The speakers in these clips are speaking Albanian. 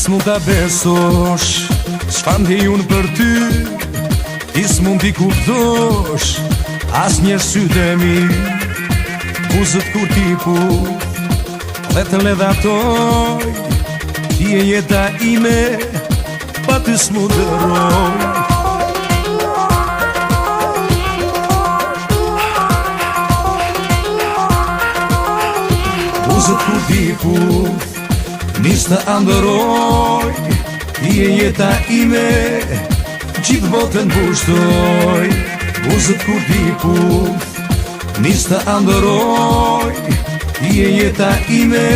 s'mund t'a besosh çfarë ndi unë për ty, ti s'mund t'i kuptosh as një sytë e mi. Buzët kur t'i puth dhe të ledhatoj, ti e jeta ime, pa ty s'mu dëroj. Buzët kur t'i puth, nis të andëroj, ti e jeta ime, gjithë botën pushtoj. Buzët kur t'i puth, nis të andëroj, ti e jeta ime,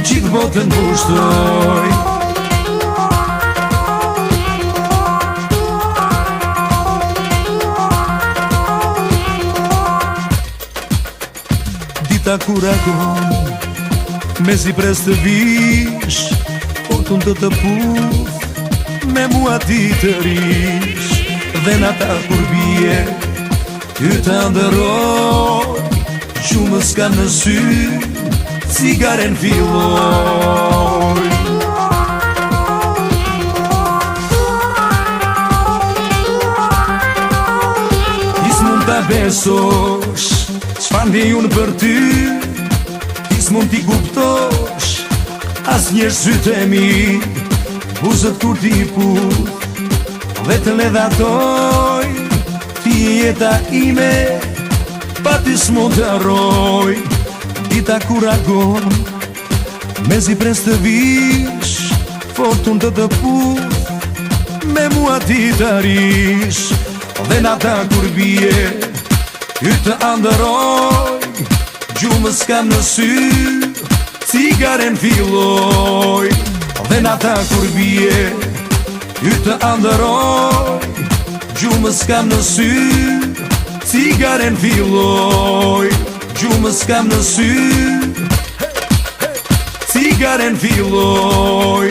gjithë botën pushtoj. Dita kur agon, me si pres të vish, portun të puth, me mua ti të rish. Dhe nata kur bie, ty të ndëroj, gjumës kam në sy, cigaren filloj. Ti s'mund t'a besosh çfarë ndi unë për ty, ti s'mund t'i kuptosh as një sytë e mi. Buzët kur t'i puth dhe të ledhatoj, ti e jeta ime, pa ty s'mund të arroj. Dita kur agon, me zi pres të vish, fortun të puth, me mua ti të rish. Dhe nata kur bie, ty të andëroj, gjumës kam në sy, cigaren filloj. Dhe nata kur bie, ty të andëroj, gjumës kam në sy, cigaren filloj. Gjumës kam në sy, cigaren filloj.